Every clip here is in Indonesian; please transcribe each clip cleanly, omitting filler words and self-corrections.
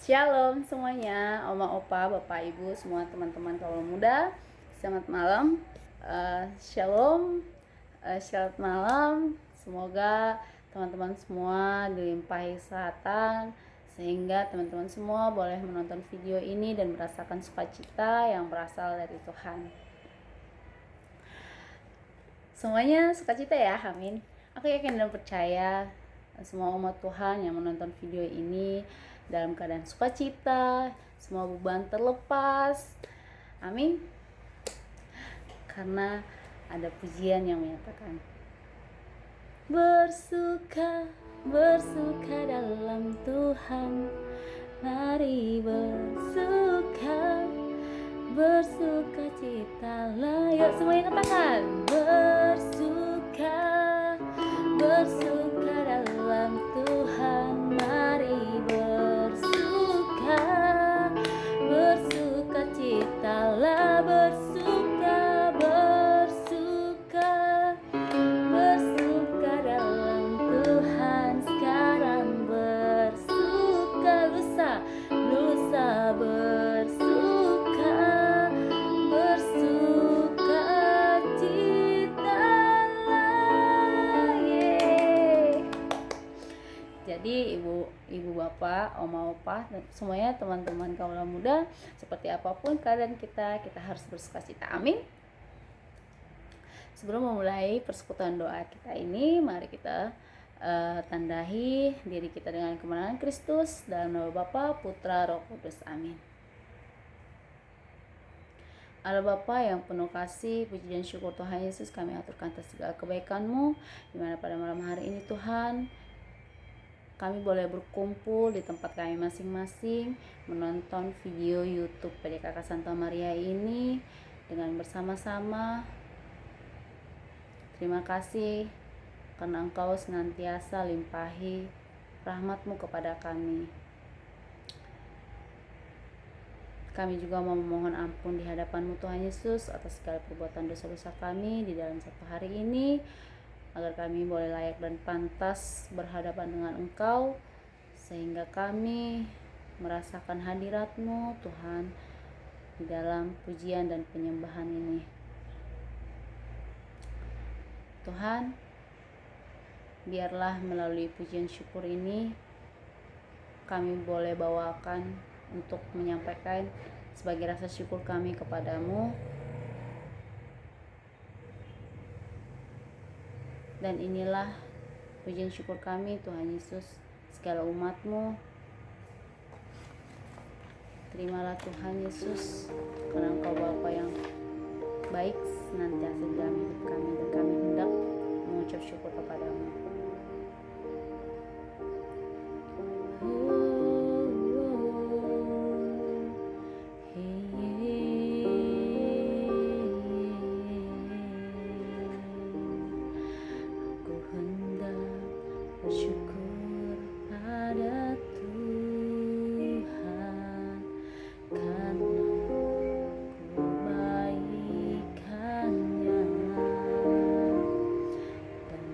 Shalom semuanya, Oma, Opa, Bapak, Ibu, semua teman-teman kaula muda. Selamat malam. Shalom. Selamat malam. Semoga teman-teman semua dilimpahi kesehatan sehingga teman-teman semua boleh menonton video ini dan merasakan sukacita yang berasal dari Tuhan. Semuanya sukacita ya, amin. Aku yakin dan percaya semua umat Tuhan yang menonton video ini dalam keadaan sukacita, semua beban terlepas, amin. Karena ada pujian yang menyatakan bersuka, bersuka dalam Tuhan. Mari bersuka, bersuka citalah. Yuk semuanya katakan bersuka, bersuka dalam Tuhan. Mari bersuka, bersuka citalah. Bersuka, bersuka, bersuka dalam Tuhan. Sekarang bersuka, lusa, lusa bersuka, bersuka citalah. Jadi ibu bapak, oma opa, dan semuanya teman-teman kaula muda, seperti apapun keadaan kita harus bersukacita, amin. Sebelum memulai persekutuan doa kita ini, mari kita tandai diri kita dengan kemenangan Kristus dalam nama Bapa, Putra, Roh Kudus, amin. Allah Bapa yang penuh kasih, puji dan syukur Tuhan Yesus, kami aturkan atas segala kebaikan-Mu, dimana pada malam hari ini Tuhan, kami boleh berkumpul di tempat kami masing-masing, menonton video YouTube PDKK Santa Maria ini dengan bersama-sama. Terima kasih karena Engkau senantiasa limpahi rahmat-Mu kepada kami. Kami juga mau memohon ampun di hadapan-Mu Tuhan Yesus atas segala perbuatan dosa-dosa kami di dalam satu hari ini, agar kami boleh layak dan pantas berhadapan dengan Engkau, sehingga kami merasakan hadirat-Mu Tuhan di dalam pujian dan penyembahan ini. Tuhan, biarlah melalui pujian syukur ini kami boleh bawakan untuk menyampaikan sebagai rasa syukur kami kepadamu. Dan inilah pujian syukur kami Tuhan Yesus, segala umat-Mu. Terimalah Tuhan Yesus, karena Engkau Bapa yang baik senantiasa dalam hidup kami, dan kami hendak mengucap syukur kepadamu. Aku hendak bersyukur pada Tuhan karena kebaikan-Nya dan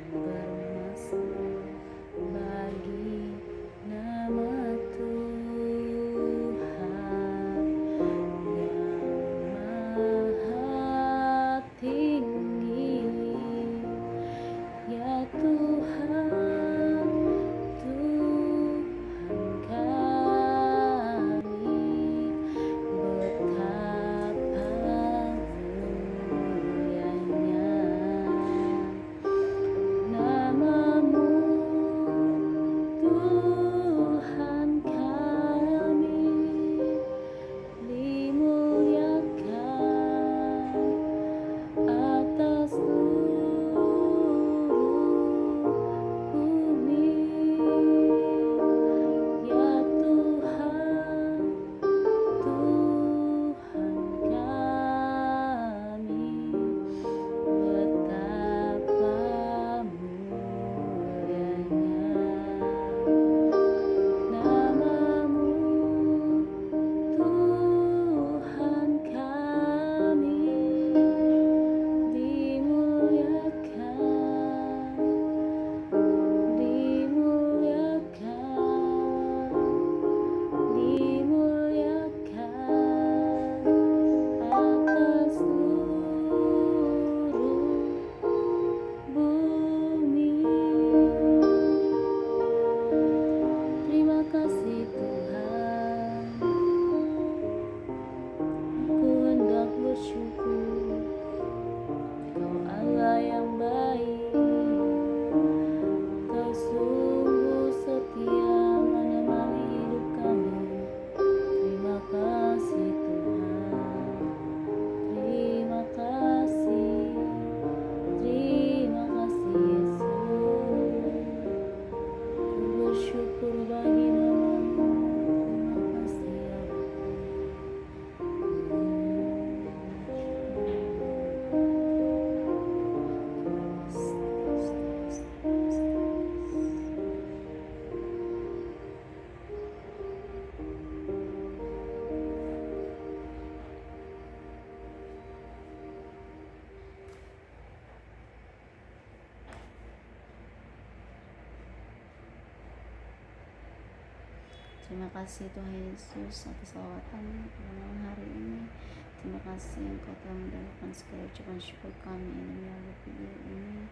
Terima kasih Tuhan Yesus atas lawatan pada malam hari ini. Terima kasih Engkau telah mendengarkan segala ucapan syukur kami ini melalui video ini.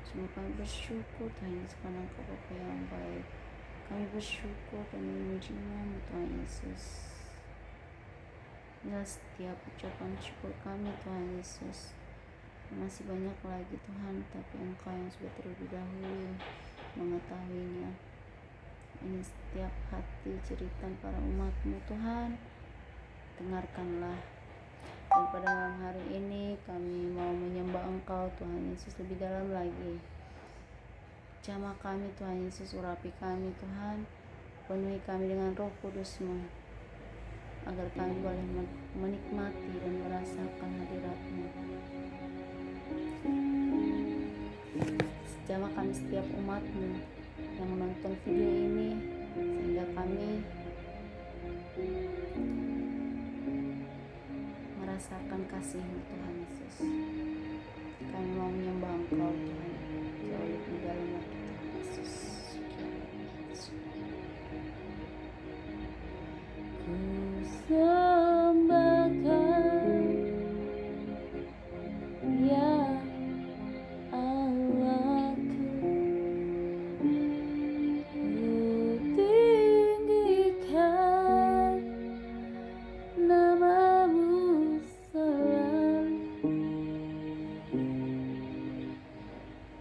Semua kami bersyukur Tuhan Yesus karena Engkau Bapa yang baik. Kami bersyukur dan memuji-Mu Tuhan Yesus. Inilah setiap ucapan syukur kami Tuhan Yesus. Masih banyak lagi Tuhan, tapi Engkau yang sudah terlebih dahulu mengetahuinya. Ini setiap hati cerita para umat-Mu Tuhan, dengarkanlah. Dan pada malam hari ini kami mau menyembah Engkau Tuhan Yesus lebih dalam lagi. Jamah kami Tuhan Yesus, urapi kami Tuhan, penuhi kami dengan Roh Kudus-Mu, agar kami boleh menikmati dan merasakan hadirat-Mu. Jamah kami setiap umat-Mu yang menonton video ini, sehingga kami merasakan kasih-Mu Tuhan Yesus. Kami mau menyembah Engkau Tuhan jauh lebih dalam lagi Tuhan Yesus. Ku sembah Kau ya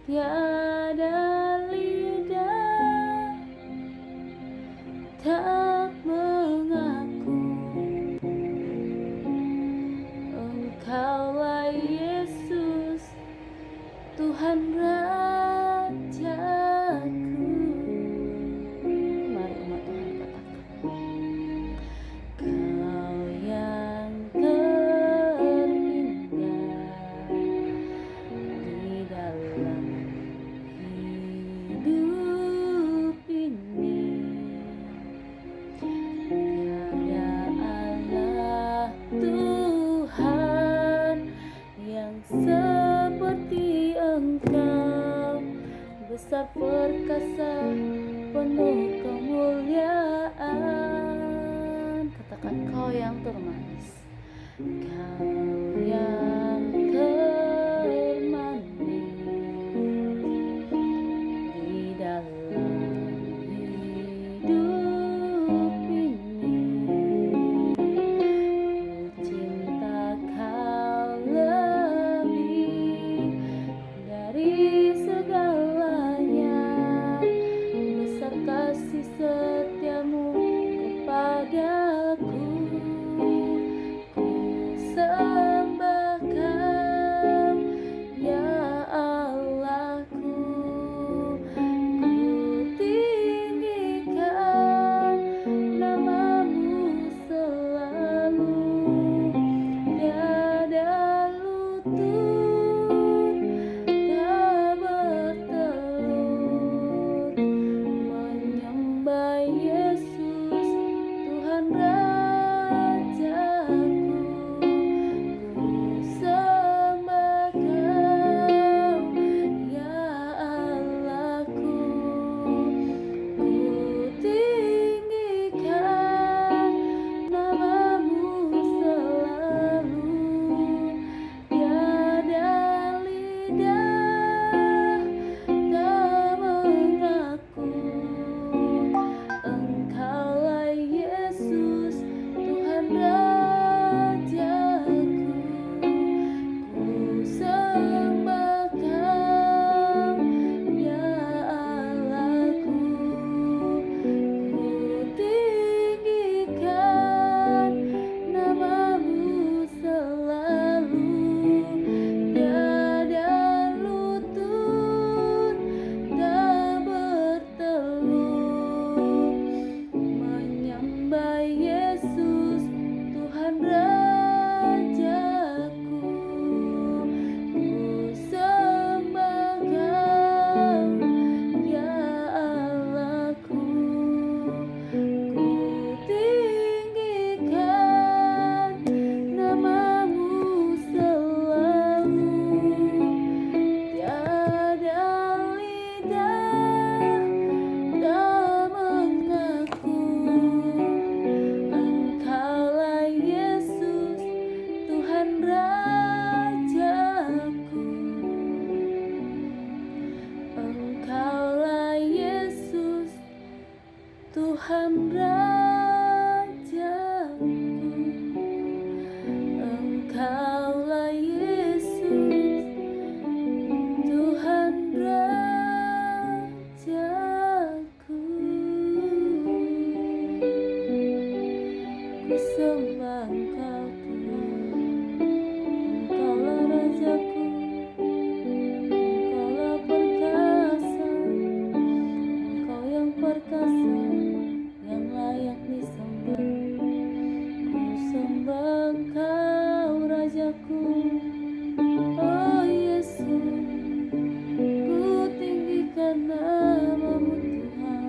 tiada lidah tak mengaku Engkaulah Yesus, Tuhan Rajaku. Mari umat Tuhan katakan, Kau yang terindah di dalam hidup ini. Tiada Allah Tuhan yang seperti Engkau, besar perkasa penuh kemuliaan. Katakan, Kau yang termanis, Kau yang termanis di dalam hidup ini. Ku cinta Kau lebih dari segalanya, besar kasih setiamu kepadaku. Ku sembah Tuhan Rajaku, Engkaulah Yesus, Tuhan Rajaku. Ku sembah Engkau Tuhan, Engkaulah Rajaku, Engkaulah perkasa, Engkau yang perkasa, yang layak disembah. Ku sembah Engkau Rajaku, oh Yesus. Ku tinggikan namamu Tuhan,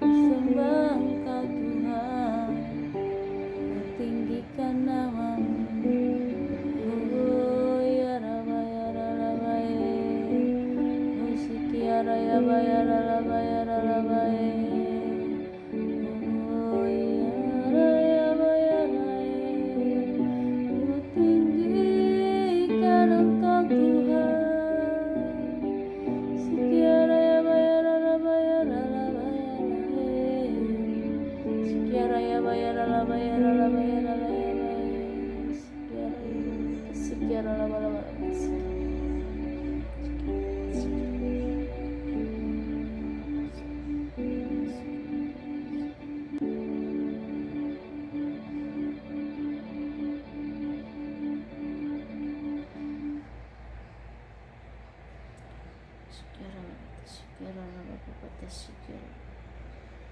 ku sembah Engkau Tuhan, ku tinggikan namamu. Oh ya Rabba ya Rabba oh Siki ya Rabba ya Rabba ya Rabba oh ya Rabba ya ku tinggikan Engkau Tuhan. Siki ya Rabba ya Rabba ya Rabba Siki ya Rabba ya Rabba ya Rabba ya Rabba Siki ya Rabba ya Rabba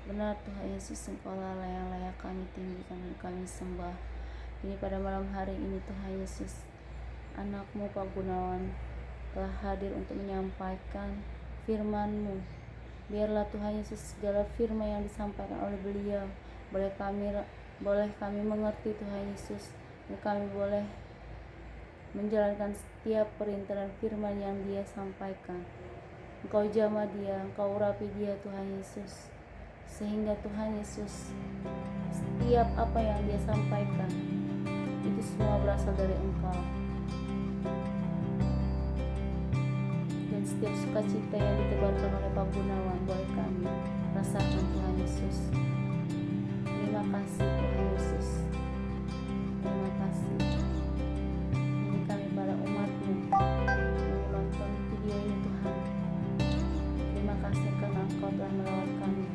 Benar Tuhan Yesus, Engkaulah yang layak kami tinggikan dan kami sembah. Ini pada malam hari ini Tuhan Yesus, anak-Mu Pak Gunawan telah hadir untuk menyampaikan firman-Mu. Biarlah Tuhan Yesus segala firman yang disampaikan oleh beliau boleh kami mengerti Tuhan Yesus, dan kami boleh menjalankan setiap perintah dan firman yang Dia sampaikan. Engkau jamah dia, Engkau urapi dia Tuhan Yesus, sehingga Tuhan Yesus setiap apa yang dia sampaikan itu semua berasal dari Engkau, dan setiap sukacita yang ditebarkan oleh Pak Gunawan boleh kami rasakan Tuhan Yesus. Terima kasih Tuhan Yesus, terima kasih. Ini kami para umat-Mu yang menonton video ini Tuhan, terima kasih karena Engkau telah melawat kami.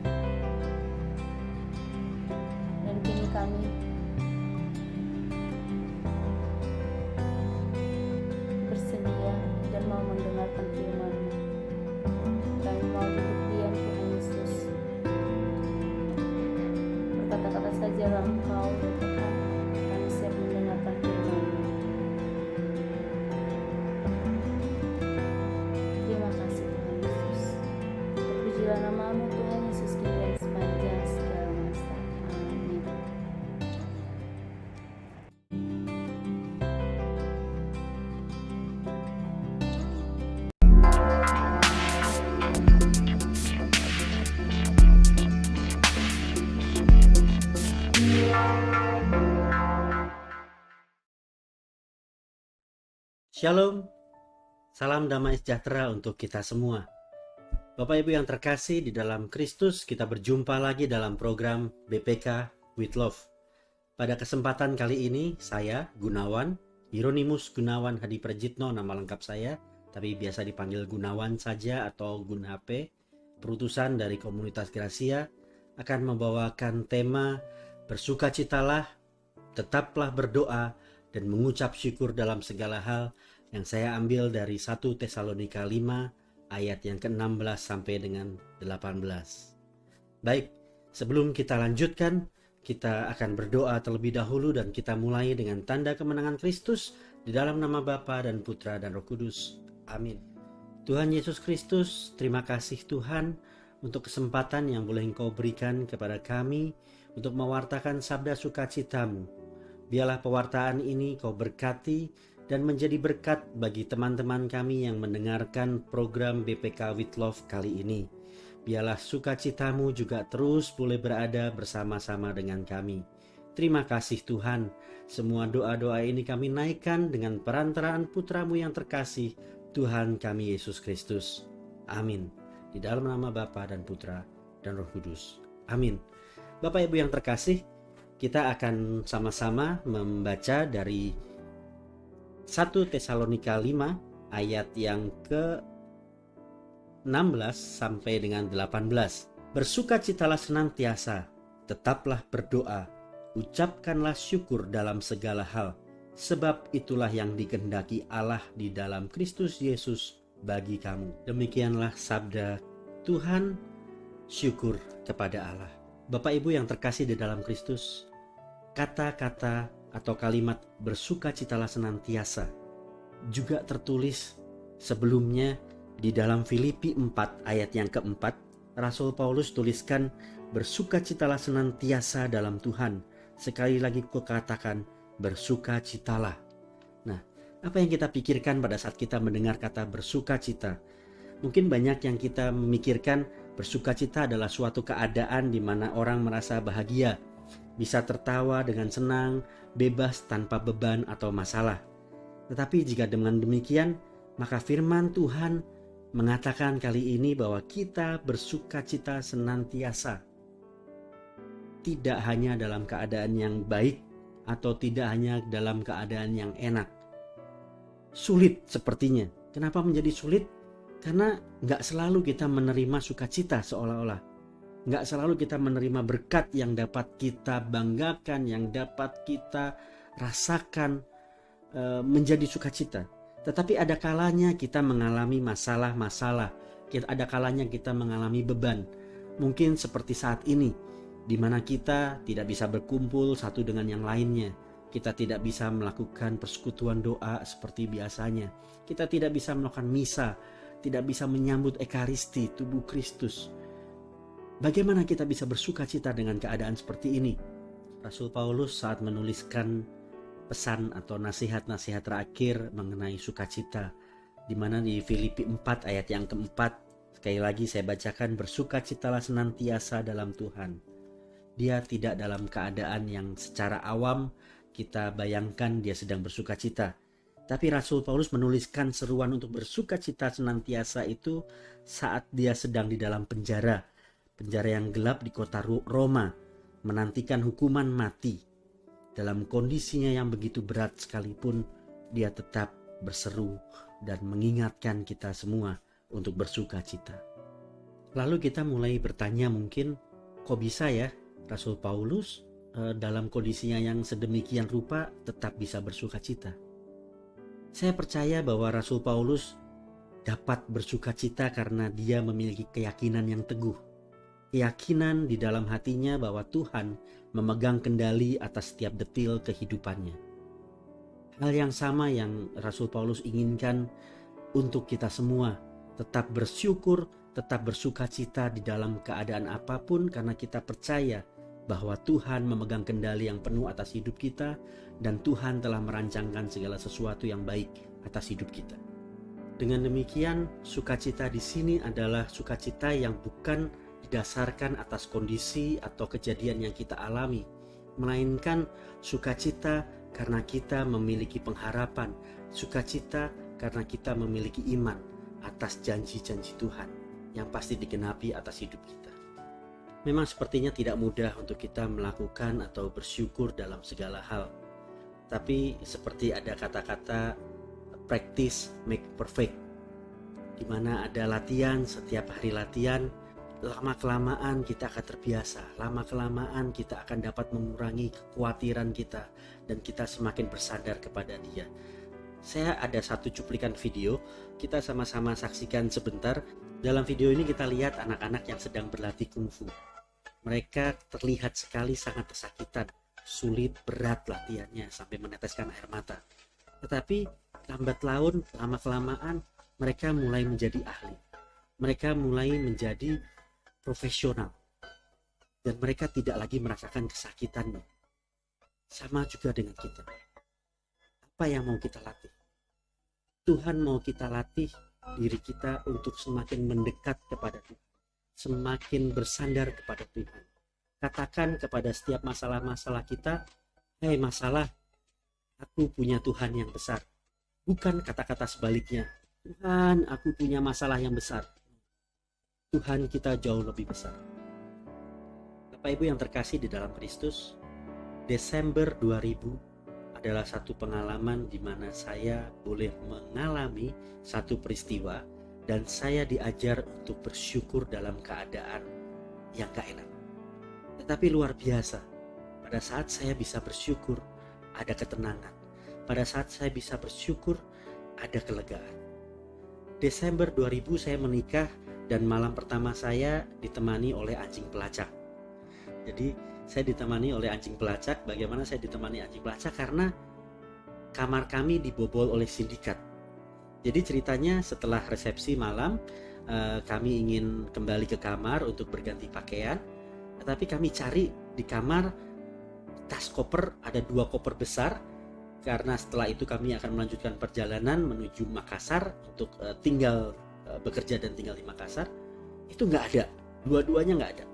Dan kini kami bersedia dan mau mendengarkan firman-Mu. Kami mau duduk diam Tuhan Yesus. Berkata-kata sajalah Engkau ya Tuhan, kami siap mendengarkan firman-Mu. Terima kasih Tuhan Yesus. Terpujilah nama-Mu Tuhan Yesus kini dan sepanjang segala masa. Amin. Shalom, salam damai sejahtera untuk kita semua. Bapak Ibu yang terkasih di dalam Kristus, kita berjumpa lagi dalam program BPK with Love. Pada kesempatan kali ini, saya Gunawan, Hieronimus Gunawan Hadi Prajitno nama lengkap saya, tapi biasa dipanggil Gunawan saja atau Gun HP, perutusan dari komunitas Gracia, akan membawakan tema bersukacitalah, tetaplah berdoa, dan mengucap syukur dalam segala hal yang saya ambil dari 1 Tesalonika 5 ayat yang ke-16 sampai dengan 18. Baik, sebelum kita lanjutkan, kita akan berdoa terlebih dahulu dan kita mulai dengan tanda kemenangan Kristus di dalam nama Bapa dan Putra dan Roh Kudus. Amin. Tuhan Yesus Kristus, terima kasih Tuhan untuk kesempatan yang boleh Engkau berikan kepada kami untuk mewartakan sabda sukacita-Mu. Biarlah pewartaan ini Kau berkati dan menjadi berkat bagi teman-teman kami yang mendengarkan program BPK with Love kali ini. Biarlah sukacita-Mu juga terus boleh berada bersama-sama dengan kami. Terima kasih Tuhan, semua doa-doa ini kami naikkan dengan perantaraan Putra-Mu yang terkasih, Tuhan kami Yesus Kristus. Amin. Di dalam nama Bapa dan Putra dan dan Roh Kudus. Amin. Bapak Ibu yang terkasih, kita akan sama-sama membaca dari 1 Tesalonika 5 ayat yang ke-16 sampai dengan 18. Bersukacitalah senantiasa, tetaplah berdoa, ucapkanlah syukur dalam segala hal, sebab itulah yang dikehendaki Allah di dalam Kristus Yesus bagi kamu. Demikianlah sabda Tuhan. Syukur kepada Allah. Bapak Ibu yang terkasih di dalam Kristus, kata-kata atau kalimat bersukacitalah senantiasa juga tertulis sebelumnya di dalam Filipi 4 ayat yang keempat. Rasul Paulus tuliskan, bersukacitalah senantiasa dalam Tuhan. Sekali lagi kukatakan, bersukacitalah. Nah, apa yang kita pikirkan pada saat kita mendengar kata bersukacita? Mungkin banyak yang kita memikirkan bersukacita adalah suatu keadaan di mana orang merasa bahagia, bisa tertawa dengan senang, bebas tanpa beban atau masalah. Tetapi jika dengan demikian, maka firman Tuhan mengatakan kali ini bahwa kita bersukacita senantiasa. Tidak hanya dalam keadaan yang baik atau tidak hanya dalam keadaan yang enak. Sulit sepertinya. Kenapa menjadi sulit? Karena gak selalu kita menerima sukacita seolah-olah. Gak selalu kita menerima berkat yang dapat kita banggakan, yang dapat kita rasakan menjadi sukacita. Tetapi ada kalanya kita mengalami masalah-masalah. Ada kalanya kita mengalami beban. Mungkin seperti saat ini, di mana kita tidak bisa berkumpul satu dengan yang lainnya. Kita tidak bisa melakukan persekutuan doa seperti biasanya. Kita tidak bisa melakukan misa, tidak bisa menyambut ekaristi tubuh Kristus. Bagaimana kita bisa bersuka cita dengan keadaan seperti ini? Rasul Paulus saat menuliskan pesan atau nasihat-nasihat terakhir mengenai sukacita, di mana di Filipi 4 ayat yang keempat, sekali lagi saya bacakan, bersukacitalah senantiasa dalam Tuhan. Dia tidak dalam keadaan yang secara awam kita bayangkan dia sedang bersukacita. Tapi Rasul Paulus menuliskan seruan untuk bersukacita senantiasa itu saat dia sedang di dalam penjara. Penjara yang gelap di kota Roma, menantikan hukuman mati. Dalam kondisinya yang begitu berat sekalipun, dia tetap berseru dan mengingatkan kita semua untuk bersukacita. Lalu kita mulai bertanya mungkin, kok bisa ya Rasul Paulus dalam kondisinya yang sedemikian rupa tetap bisa bersukacita? Saya percaya bahwa Rasul Paulus dapat bersukacita karena dia memiliki keyakinan yang teguh. Keyakinan di dalam hatinya bahwa Tuhan memegang kendali atas setiap detil kehidupannya. Hal yang sama yang Rasul Paulus inginkan untuk kita semua, tetap bersyukur, tetap bersukacita di dalam keadaan apapun karena kita percaya bahwa Tuhan memegang kendali yang penuh atas hidup kita dan Tuhan telah merancangkan segala sesuatu yang baik atas hidup kita. Dengan demikian, sukacita di sini adalah sukacita yang bukan didasarkan atas kondisi atau kejadian yang kita alami, melainkan sukacita karena kita memiliki pengharapan, sukacita karena kita memiliki iman atas janji-janji Tuhan yang pasti digenapi atas hidup kita. Memang sepertinya tidak mudah untuk kita melakukan atau bersyukur dalam segala hal. Tapi seperti ada kata-kata practice make perfect, di mana ada latihan, setiap hari latihan, lama-kelamaan kita akan terbiasa, lama-kelamaan kita akan dapat mengurangi kekhawatiran kita dan kita semakin bersandar kepada Dia. Saya ada satu cuplikan video, kita sama-sama saksikan sebentar. Dalam video ini kita lihat anak-anak yang sedang berlatih kungfu. Mereka terlihat sekali sangat kesakitan, sulit, berat latihannya sampai meneteskan air mata. Tetapi lambat laun, lama-kelamaan mereka mulai menjadi ahli. Mereka mulai menjadi profesional. Dan mereka tidak lagi merasakan kesakitannya. Sama juga dengan kita. Apa yang mau kita latih? Tuhan mau kita latih diri kita untuk semakin mendekat kepada Tuhan. Semakin bersandar kepada Tuhan. Katakan kepada setiap masalah-masalah kita, "Hei masalah, aku punya Tuhan yang besar." Bukan kata-kata sebaliknya, "Tuhan, aku punya masalah yang besar." Tuhan kita jauh lebih besar. Bapak Ibu yang terkasih di dalam Kristus, Desember 2000 adalah satu pengalaman di mana saya boleh mengalami satu peristiwa dan saya diajar untuk bersyukur dalam keadaan yang gak enak. Tetapi luar biasa, pada saat saya bisa bersyukur, ada ketenangan. Pada saat saya bisa bersyukur, ada kelegaan. Desember 2000 saya menikah dan malam pertama saya ditemani oleh anjing pelacak. Jadi saya ditemani oleh anjing pelacak. Bagaimana saya ditemani anjing pelacak? Karena kamar kami dibobol oleh sindikat. Jadi ceritanya setelah resepsi malam, kami ingin kembali ke kamar untuk berganti pakaian. Tetapi kami cari di kamar tas koper, ada 2 koper besar. Karena setelah itu kami akan melanjutkan perjalanan menuju Makassar untuk tinggal bekerja dan tinggal di Makassar. Itu nggak ada, dua-duanya nggak ada.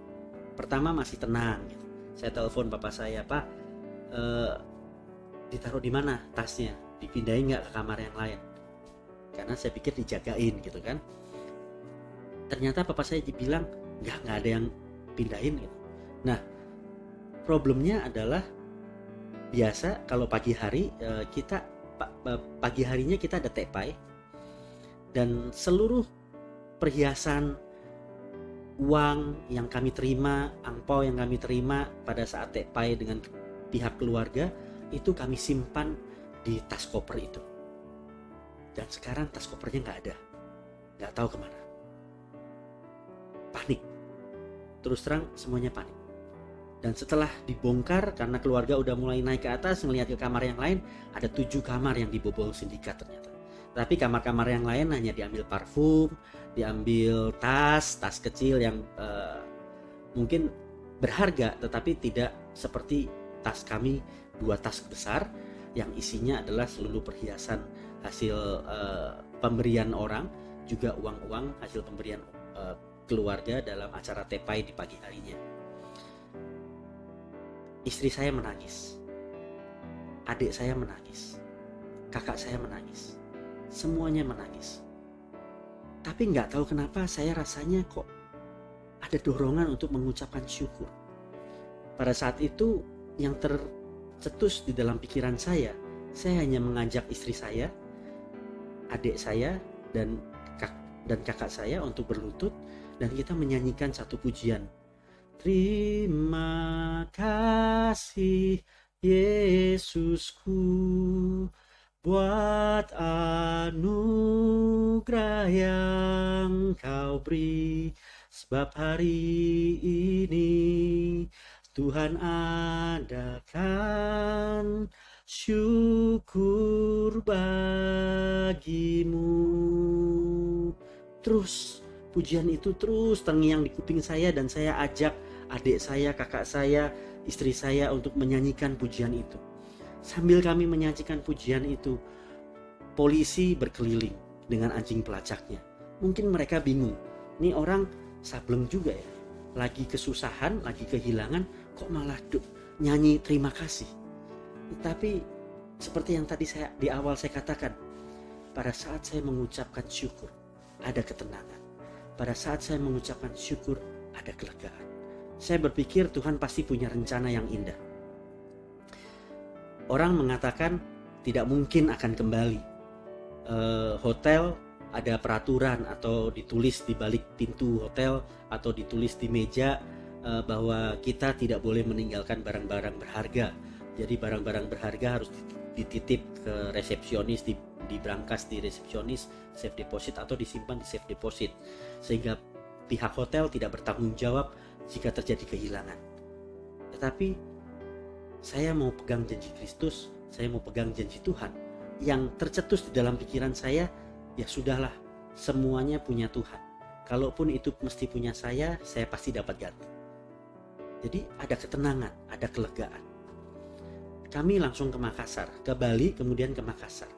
Pertama masih tenang gitu. Saya telepon bapak saya, Pak, ditaruh di mana tasnya, dipindahin nggak ke kamar yang lain, karena saya pikir dijagain gitu kan. Ternyata bapak saya bilang nggak ada yang pindahin gitu. Nah, problemnya adalah biasa kalau pagi hari pagi harinya kita ada tepai dan seluruh perhiasan, uang yang kami terima, angpau yang kami terima pada saat tepai dengan pihak keluarga itu kami simpan di tas koper itu. Dan sekarang tas kopernya nggak ada, nggak tahu kemana. Panik, terus terang semuanya panik. Dan setelah dibongkar, karena keluarga udah mulai naik ke atas ngelihat ke kamar yang lain, ada 7 kamar yang dibobol sindikat ternyata. Tapi kamar-kamar yang lain hanya diambil parfum, diambil tas kecil yang mungkin berharga, tetapi tidak seperti tas kami, 2 tas besar yang isinya adalah seluruh perhiasan hasil pemberian orang, juga uang-uang hasil pemberian keluarga dalam acara tepai di pagi harinya. Istri saya menangis, adik saya menangis, kakak saya menangis, semuanya menangis. Tapi nggak tahu kenapa saya rasanya kok ada dorongan untuk mengucapkan syukur. Pada saat itu yang tercetus di dalam pikiran saya hanya mengajak istri saya, adik saya, dan kakak saya untuk berlutut dan kita menyanyikan satu pujian. Terima kasih Yesusku buat anugerah yang Kau beri, sebab hari ini Tuhan adakan syukur bagimu. Terus pujian itu terus terngiang di kuping saya dan saya ajak adik saya, kakak saya, istri saya untuk menyanyikan pujian itu. Sambil kami menyanyikan pujian itu, polisi berkeliling dengan anjing pelacaknya. Mungkin mereka bingung, ini orang sableng juga ya, lagi kesusahan, lagi kehilangan, kok malah nyanyi terima kasih. Tapi seperti yang tadi di awal saya katakan, pada saat saya mengucapkan syukur, ada ketenangan. Pada saat saya mengucapkan syukur, ada kelegaan. Saya berpikir Tuhan pasti punya rencana yang indah. Orang mengatakan tidak mungkin akan kembali. Hotel ada peraturan atau ditulis di balik pintu hotel atau ditulis di meja bahwa kita tidak boleh meninggalkan barang-barang berharga. Jadi barang-barang berharga harus dititip ke resepsionis, diberangkas di resepsionis safe deposit atau disimpan di safe deposit, sehingga pihak hotel tidak bertanggung jawab jika terjadi kehilangan. Tetapi saya mau pegang janji Kristus, saya mau pegang janji Tuhan. Yang tercetus di dalam pikiran saya, ya sudahlah, semuanya punya Tuhan. Kalaupun itu mesti punya saya pasti dapat ganti. Jadi ada ketenangan, ada kelegaan. Kami langsung ke Makassar, ke Bali, kemudian ke Makassar.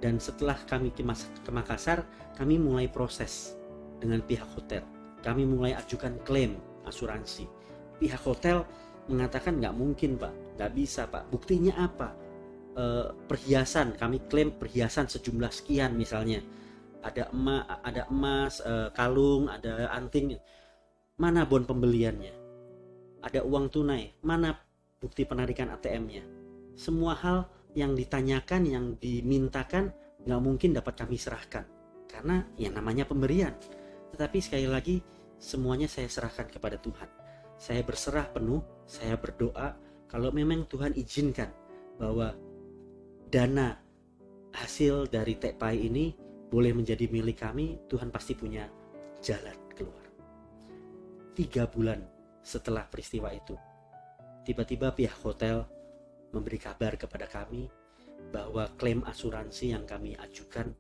Dan setelah kami ke Makassar, kami mulai proses dengan pihak hotel. Kami mulai ajukan klaim asuransi. Pihak hotel mengatakan nggak mungkin Pak, nggak bisa Pak. Buktinya apa? Perhiasan, kami klaim perhiasan sejumlah sekian misalnya. Ada emas, kalung, ada anting. Mana bon pembeliannya? ada uang tunai, mana bukti penarikan ATM-nya? Semua hal yang ditanyakan, yang dimintakan, nggak mungkin dapat kami serahkan, karena yang namanya pemberian. Tetapi sekali lagi, semuanya saya serahkan kepada Tuhan. Saya berserah penuh, saya berdoa, kalau memang Tuhan izinkan bahwa dana hasil dari TPI ini boleh menjadi milik kami, Tuhan pasti punya jalan keluar. 3 bulan setelah peristiwa itu, tiba-tiba pihak hotel memberi kabar kepada kami bahwa klaim asuransi yang kami ajukan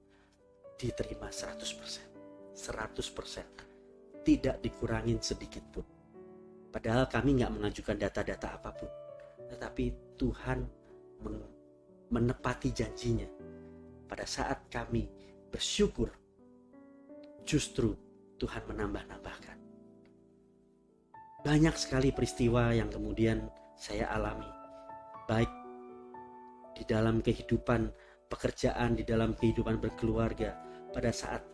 diterima 100%. 100%. Tidak dikurangin sedikit pun. Padahal kami nggak mengajukan data-data apapun. Tetapi Tuhan menepati janjinya. Pada saat kami bersyukur, justru Tuhan menambah-nambahkan. Banyak sekali peristiwa yang kemudian saya alami, baik di dalam kehidupan pekerjaan, di dalam kehidupan berkeluarga. Pada saat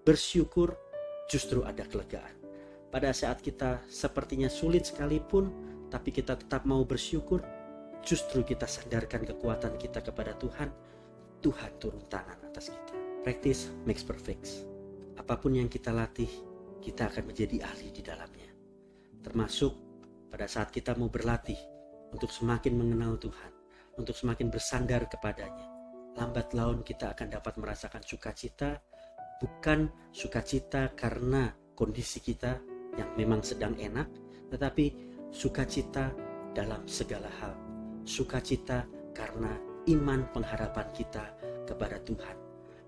bersyukur, justru ada kelegaan. Pada saat kita sepertinya sulit sekalipun, tapi kita tetap mau bersyukur, justru kita sandarkan kekuatan kita kepada Tuhan. Tuhan turun tangan atas kita. Practice makes perfect. Apapun yang kita latih, kita akan menjadi ahli di dalamnya. Termasuk pada saat kita mau berlatih untuk semakin mengenal Tuhan, untuk semakin bersandar kepadanya. Lambat laun kita akan dapat merasakan sukacita, bukan sukacita karena kondisi kita yang memang sedang enak, tetapi sukacita dalam segala hal. Sukacita karena iman pengharapan kita kepada Tuhan.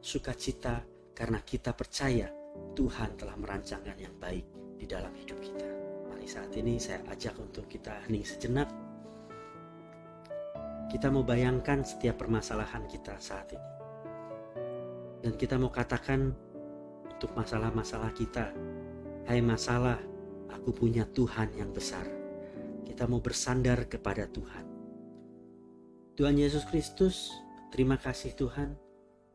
Sukacita karena kita percaya Tuhan telah merancangkan yang baik di dalam hidup kita. Mari saat ini saya ajak untuk kita hening sejenak. Kita mau bayangkan setiap permasalahan kita saat ini. Dan kita mau katakan untuk masalah-masalah kita, hai masalah, aku punya Tuhan yang besar. Kita mau bersandar kepada Tuhan. Tuhan Yesus Kristus, terima kasih Tuhan.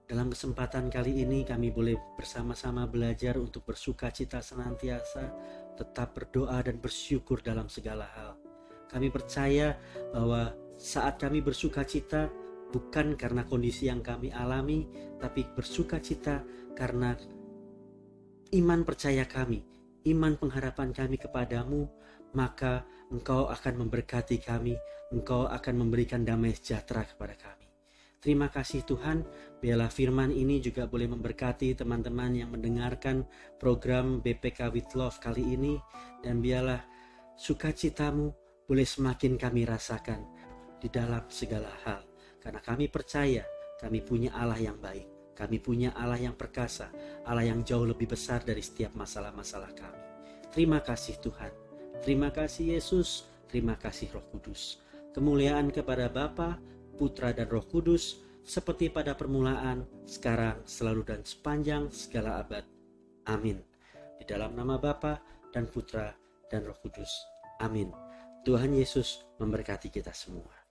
Dalam kesempatan kali ini kami boleh bersama-sama belajar untuk bersuka cita senantiasa, tetap berdoa dan bersyukur dalam segala hal. Kami percaya bahwa saat kami bersuka cita bukan karena kondisi yang kami alami, tapi bersuka cita karena iman percaya kami, iman pengharapan kami kepadamu, maka Engkau akan memberkati kami, Engkau akan memberikan damai sejahtera kepada kami. Terima kasih Tuhan, biarlah firman ini juga boleh memberkati teman-teman yang mendengarkan program BPK with Love kali ini, dan biarlah sukacitamu boleh semakin kami rasakan di dalam segala hal, karena kami percaya kami punya Allah yang baik, kami punya Allah yang perkasa, Allah yang jauh lebih besar dari setiap masalah-masalah kami. Terima kasih Tuhan, terima kasih Yesus, terima kasih Roh Kudus. Kemuliaan kepada Bapa, Putra dan Roh Kudus, seperti pada permulaan, sekarang, selalu dan sepanjang segala abad. Amin. Di dalam nama Bapa dan Putra dan Roh Kudus. Amin. Tuhan Yesus memberkati kita semua.